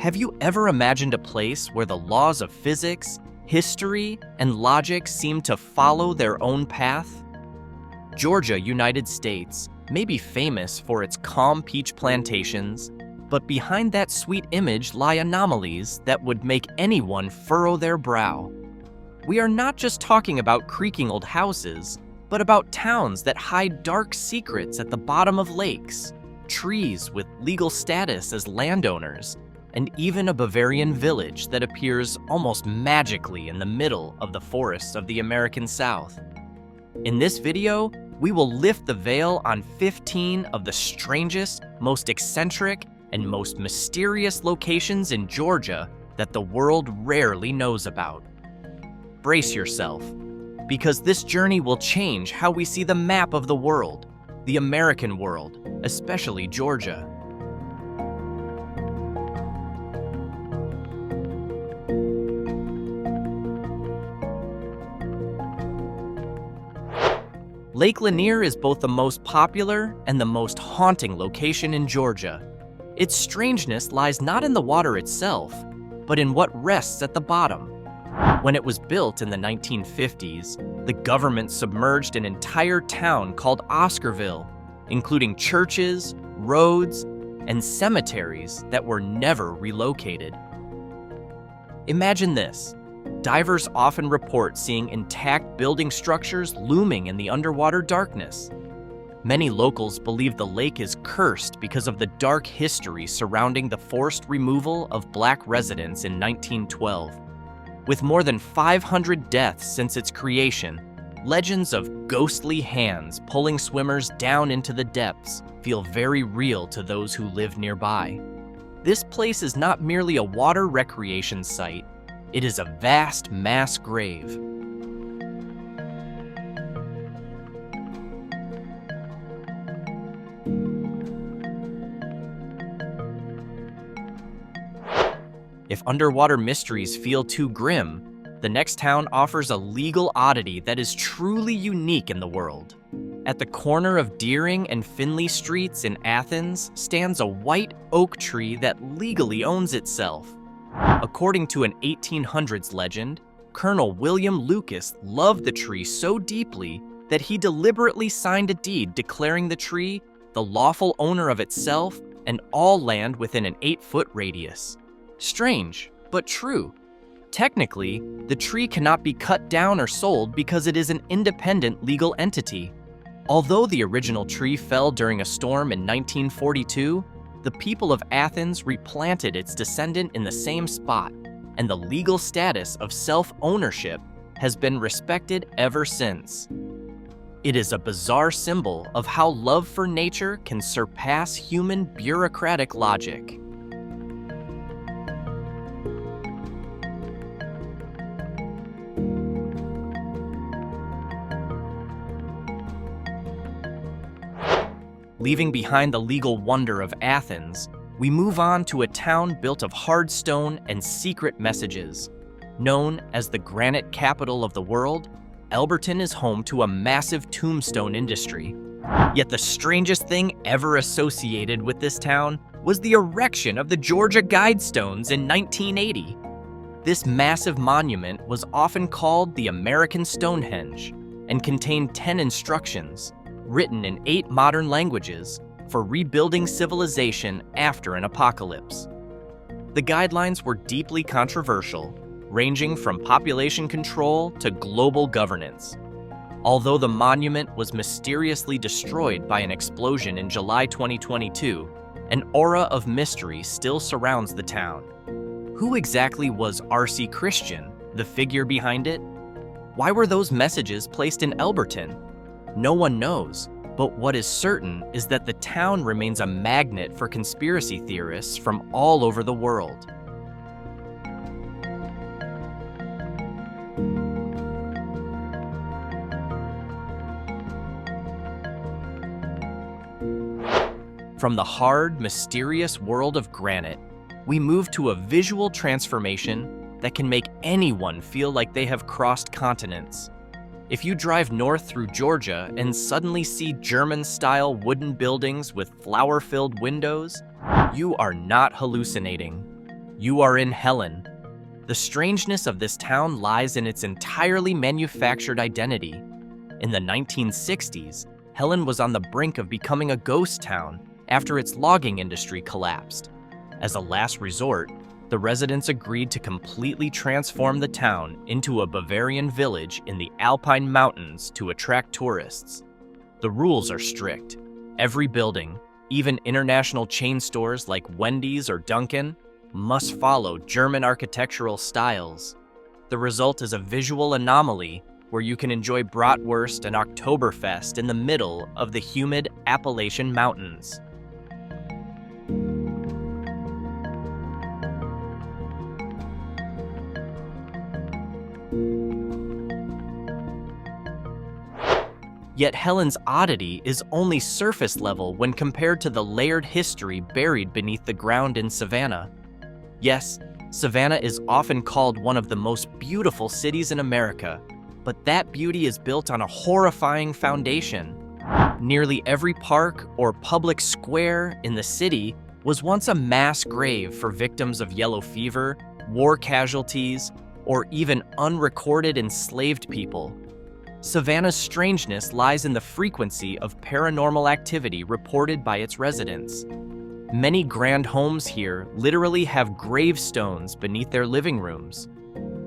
Have you ever imagined a place where the laws of physics, history, and logic seem to follow their own path? Georgia, United States, may be famous for its calm peach plantations, but behind that sweet image lie anomalies that would make anyone furrow their brow. We are not just talking about creaking old houses, but about towns that hide dark secrets at the bottom of lakes, trees with legal status as landowners, and even a Bavarian village that appears almost magically in the middle of the forests of the American South. In this video, we will lift the veil on 15 of the strangest, most eccentric, and most mysterious locations in Georgia that the world rarely knows about. Brace yourself, because this journey will change how we see the map of the world, the American world, especially Georgia. Lake Lanier is both the most popular and the most haunting location in Georgia. Its strangeness lies not in the water itself, but in what rests at the bottom. When it was built in the 1950s, the government submerged an entire town called Oscarville, including churches, roads, and cemeteries that were never relocated. Imagine this. Divers often report seeing intact building structures looming in the underwater darkness. Many locals believe the lake is cursed because of the dark history surrounding the forced removal of black residents in 1912. With more than 500 deaths since its creation, legends of ghostly hands pulling swimmers down into the depths feel very real to those who live nearby. This place is not merely a water recreation site, it is a vast mass grave. If underwater mysteries feel too grim, the next town offers a legal oddity that is truly unique in the world. At the corner of Deering and Finley Streets in Athens stands a white oak tree that legally owns itself. According to an 1800s legend, Colonel William Lucas loved the tree so deeply that he deliberately signed a deed declaring the tree the lawful owner of itself and all land within an 8-foot radius. Strange, but true. Technically, the tree cannot be cut down or sold because it is an independent legal entity. Although the original tree fell during a storm in 1942, the people of Athens replanted its descendant in the same spot, and the legal status of self-ownership has been respected ever since. It is a bizarre symbol of how love for nature can surpass human bureaucratic logic. Leaving behind the legal wonder of Athens, we move on to a town built of hard stone and secret messages. Known as the granite capital of the world, Elberton is home to a massive tombstone industry. Yet the strangest thing ever associated with this town was the erection of the Georgia Guidestones in 1980. This massive monument was often called the American Stonehenge and contained 10 instructions, written in 8 modern languages, for rebuilding civilization after an apocalypse. The guidelines were deeply controversial, ranging from population control to global governance. Although the monument was mysteriously destroyed by an explosion in July 2022, an aura of mystery still surrounds the town. Who exactly was R.C. Christian, the figure behind it? Why were those messages placed in Elberton? No one knows, but what is certain is that the town remains a magnet for conspiracy theorists from all over the world. From the hard, mysterious world of granite, we move to a visual transformation that can make anyone feel like they have crossed continents. If you drive north through Georgia and suddenly see German-style wooden buildings with flower-filled windows, you are not hallucinating. You are in Helen. The strangeness of this town lies in its entirely manufactured identity. In the 1960s, Helen was on the brink of becoming a ghost town after its logging industry collapsed. As a last resort, the residents agreed to completely transform the town into a Bavarian village in the Alpine Mountains to attract tourists. The rules are strict. Every building, even international chain stores like Wendy's or Dunkin', must follow German architectural styles. The result is a visual anomaly where you can enjoy bratwurst and Oktoberfest in the middle of the humid Appalachian Mountains. Yet Helen's oddity is only surface level when compared to the layered history buried beneath the ground in Savannah. Yes, Savannah is often called one of the most beautiful cities in America, but that beauty is built on a horrifying foundation. Nearly every park or public square in the city was once a mass grave for victims of yellow fever, war casualties, or even unrecorded enslaved people. Savannah's strangeness lies in the frequency of paranormal activity reported by its residents. Many grand homes here literally have gravestones beneath their living rooms.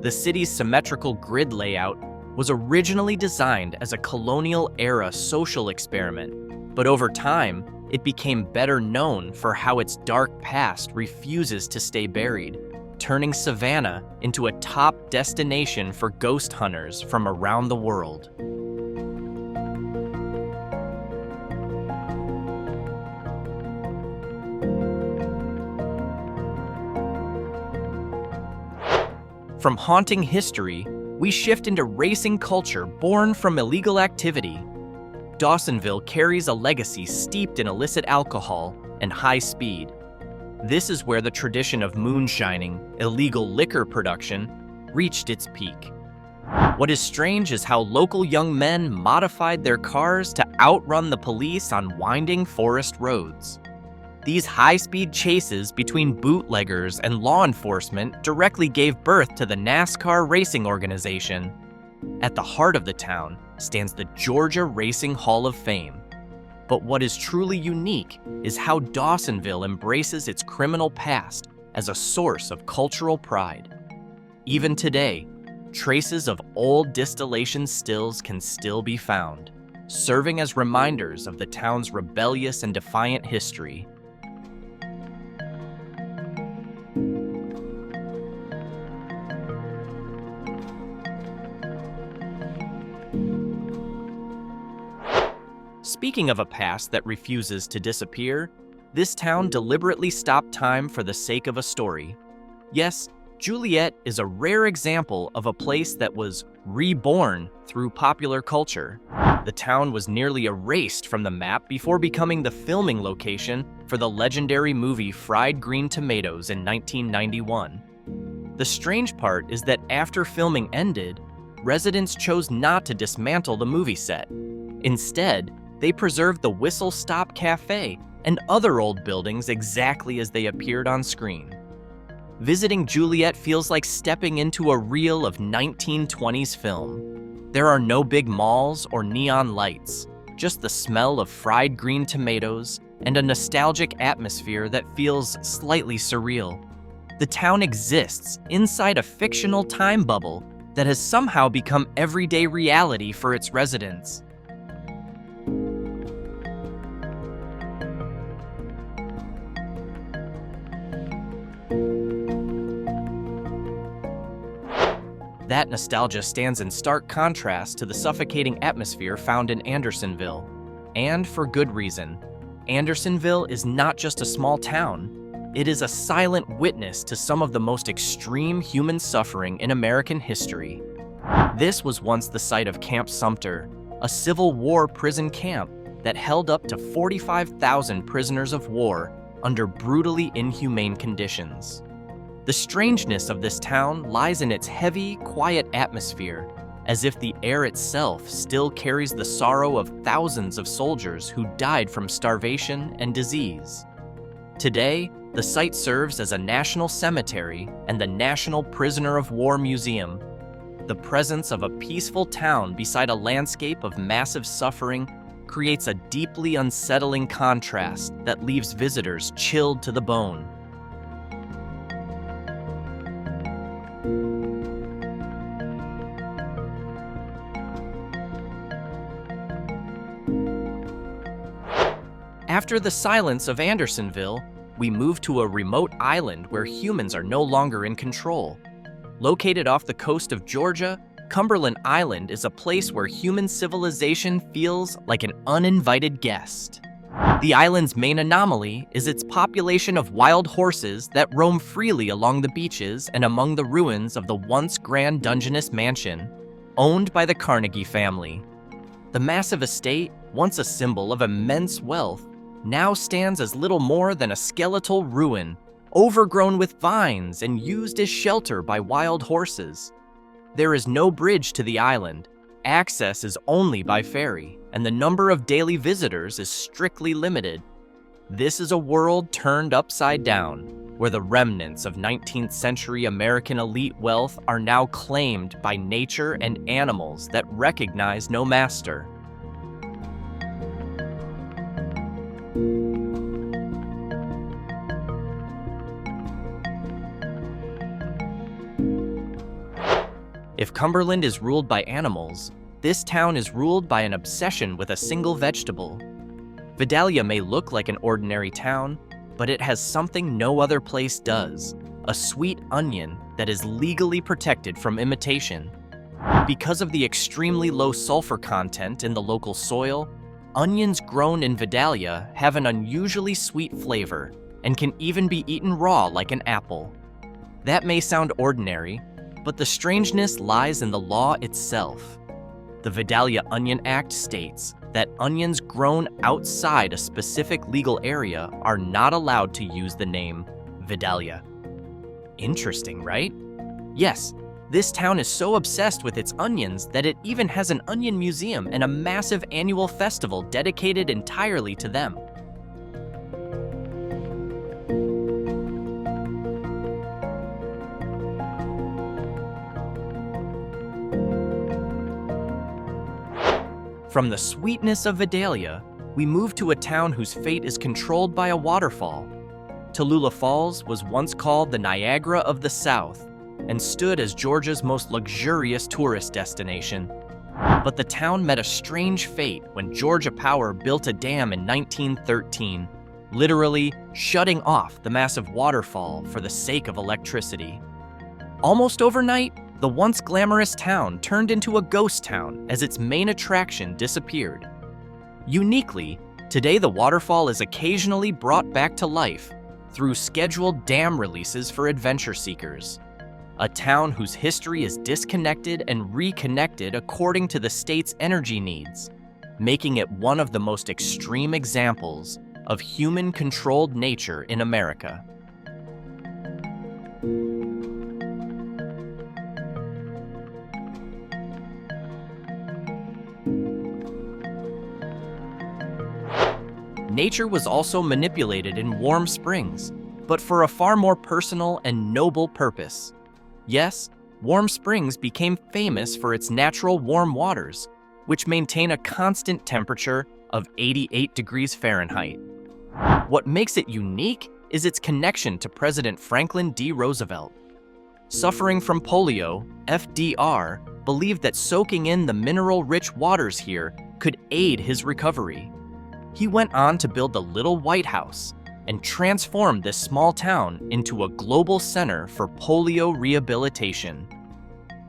The city's symmetrical grid layout was originally designed as a colonial-era social experiment, but over time, it became better known for how its dark past refuses to stay buried, turning Savannah into a top destination for ghost hunters from around the world. From haunting history, we shift into racing culture born from illegal activity. Dawsonville carries a legacy steeped in illicit alcohol and high speed. This is where the tradition of moonshining, illegal liquor production, reached its peak. What is strange is how local young men modified their cars to outrun the police on winding forest roads. These high-speed chases between bootleggers and law enforcement directly gave birth to the NASCAR racing organization. At the heart of the town stands the Georgia Racing Hall of Fame. But what is truly unique is how Dawsonville embraces its criminal past as a source of cultural pride. Even today, traces of old distillation stills can still be found, serving as reminders of the town's rebellious and defiant history. Speaking of a past that refuses to disappear, this town deliberately stopped time for the sake of a story. Yes, Juliette is a rare example of a place that was reborn through popular culture. The town was nearly erased from the map before becoming the filming location for the legendary movie Fried Green Tomatoes in 1991. The strange part is that after filming ended, residents chose not to dismantle the movie set. Instead, they preserved the Whistle Stop Cafe and other old buildings exactly as they appeared on screen. Visiting Juliette feels like stepping into a reel of 1920s film. There are no big malls or neon lights, just the smell of fried green tomatoes and a nostalgic atmosphere that feels slightly surreal. The town exists inside a fictional time bubble that has somehow become everyday reality for its residents. That nostalgia stands in stark contrast to the suffocating atmosphere found in Andersonville. And for good reason. Andersonville is not just a small town. It is a silent witness to some of the most extreme human suffering in American history. This was once the site of Camp Sumter, a Civil War prison camp that held up to 45,000 prisoners of war under brutally inhumane conditions. The strangeness of this town lies in its heavy, quiet atmosphere, as if the air itself still carries the sorrow of thousands of soldiers who died from starvation and disease. Today, The site serves as a national cemetery and the National Prisoner of War Museum. The presence of a peaceful town beside a landscape of massive suffering creates a deeply unsettling contrast that leaves visitors chilled to the bone. After the silence of Andersonville, we move to a remote island where humans are no longer in control. Located off the coast of Georgia, Cumberland Island is a place where human civilization feels like an uninvited guest. The island's main anomaly is its population of wild horses that roam freely along the beaches and among the ruins of the once Grand Dungeness Mansion, owned by the Carnegie family. The massive estate, once a symbol of immense wealth, now stands as little more than a skeletal ruin, overgrown with vines and used as shelter by wild horses. There is no bridge to the island, access is only by ferry, and the number of daily visitors is strictly limited. This is a world turned upside down, where the remnants of 19th century American elite wealth are now claimed by nature and animals that recognize no master. If Cumberland is ruled by animals, this town is ruled by an obsession with a single vegetable. Vidalia may look like an ordinary town, but it has something no other place does: a sweet onion that is legally protected from imitation. Because of the extremely low sulfur content in the local soil, onions grown in Vidalia have an unusually sweet flavor and can even be eaten raw like an apple. That may sound ordinary, but the strangeness lies in the law itself. The Vidalia Onion Act states that onions grown outside a specific legal area are not allowed to use the name Vidalia. Interesting, right? Yes, this town is so obsessed with its onions that it even has an onion museum and a massive annual festival dedicated entirely to them. From the sweetness of Vidalia, we move to a town whose fate is controlled by a waterfall. Tallulah Falls was once called the Niagara of the South and stood as Georgia's most luxurious tourist destination. But the town met a strange fate when Georgia Power built a dam in 1913, literally shutting off the massive waterfall for the sake of electricity. Almost overnight, the once glamorous town turned into a ghost town as its main attraction disappeared. Uniquely, today the waterfall is occasionally brought back to life through scheduled dam releases for adventure seekers. A town whose history is disconnected and reconnected according to the state's energy needs, making it one of the most extreme examples of human-controlled nature in America. Nature was also manipulated in Warm Springs, but for a far more personal and noble purpose. Yes, Warm Springs became famous for its natural warm waters, which maintain a constant temperature of 88 degrees Fahrenheit. What makes it unique is its connection to President Franklin D. Roosevelt. Suffering from polio, FDR believed that soaking in the mineral-rich waters here could aid his recovery. He went on to build the Little White House and transformed this small town into a global center for polio rehabilitation.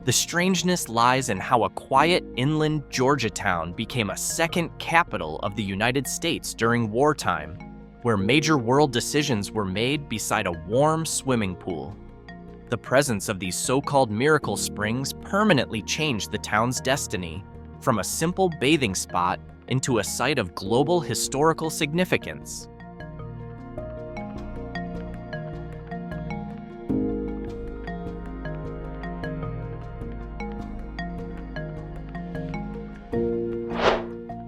The strangeness lies in how a quiet inland Georgia town became a second capital of the United States during wartime, where major world decisions were made beside a warm swimming pool. The presence of these so-called miracle springs permanently changed the town's destiny, from a simple bathing spot into a site of global historical significance.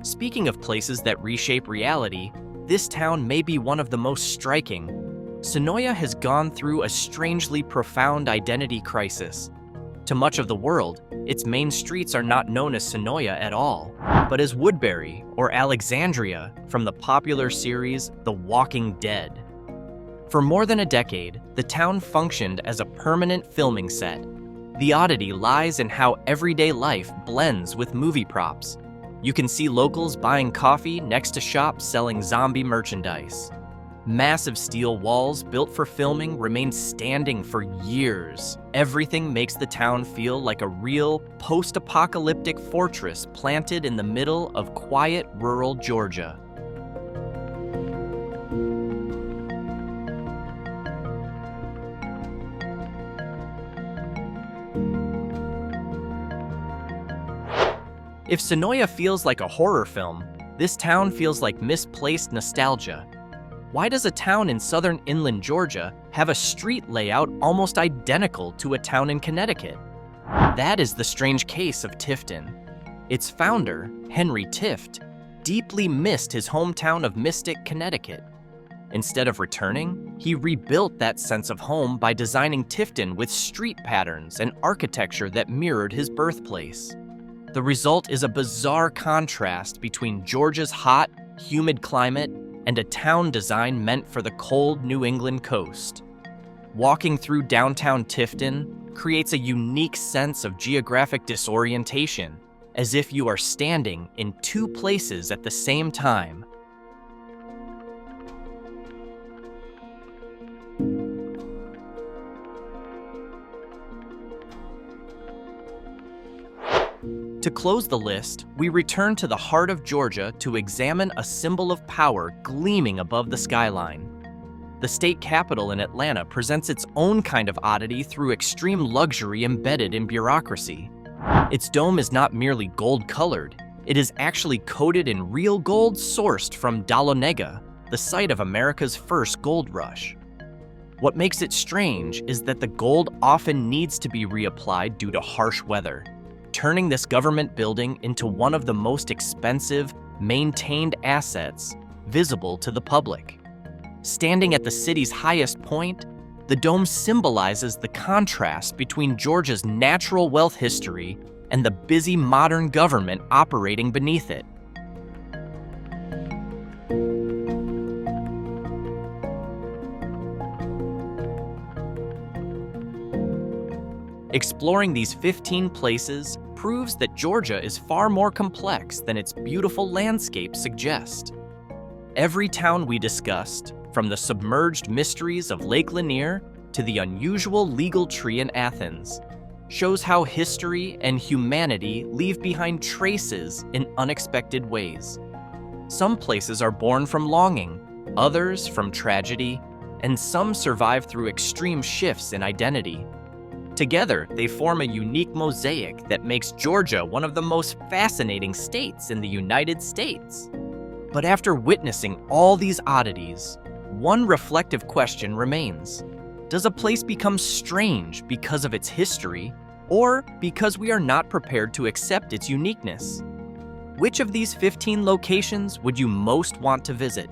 Speaking of places that reshape reality, this town may be one of the most striking. Senoia has gone through a strangely profound identity crisis. To much of the world, its main streets are not known as Senoia at all, but as Woodbury or Alexandria from the popular series The Walking Dead. For more than a decade, the town functioned as a permanent filming set. The oddity lies in how everyday life blends with movie props. You can see locals buying coffee next to shops selling zombie merchandise. Massive steel walls built for filming remain standing for years. Everything makes the town feel like a real post-apocalyptic fortress planted in the middle of quiet rural Georgia. If Senoia feels like a horror film, this town feels like misplaced nostalgia. Why does a town in southern inland Georgia have a street layout almost identical to a town in Connecticut? That is the strange case of Tifton. Its founder, Henry Tift, deeply missed his hometown of Mystic, Connecticut. Instead of returning, he rebuilt that sense of home by designing Tifton with street patterns and architecture that mirrored his birthplace. The result is a bizarre contrast between Georgia's hot, humid climate and a town design meant for the cold New England coast. Walking through downtown Tifton creates a unique sense of geographic disorientation, as if you are standing in two places at the same time. To close the list, we return to the heart of Georgia to examine a symbol of power gleaming above the skyline. The state capitol in Atlanta presents its own kind of oddity through extreme luxury embedded in bureaucracy. Its dome is not merely gold-colored, it is actually coated in real gold sourced from Dahlonega, the site of America's first gold rush. What makes it strange is that the gold often needs to be reapplied due to harsh weather, turning this government building into one of the most expensive, maintained assets visible to the public. Standing at the city's highest point, the dome symbolizes the contrast between Georgia's natural wealth history and the busy modern government operating beneath it. Exploring these 15 places proves that Georgia is far more complex than its beautiful landscape suggests. Every town we discussed, from the submerged mysteries of Lake Lanier to the unusual legal tree in Athens, shows how history and humanity leave behind traces in unexpected ways. Some places are born from longing, others from tragedy, and some survive through extreme shifts in identity. Together, they form a unique mosaic that makes Georgia one of the most fascinating states in the United States. But after witnessing all these oddities, one reflective question remains. Does a place become strange because of its history, or because we are not prepared to accept its uniqueness? Which of these 15 locations would you most want to visit?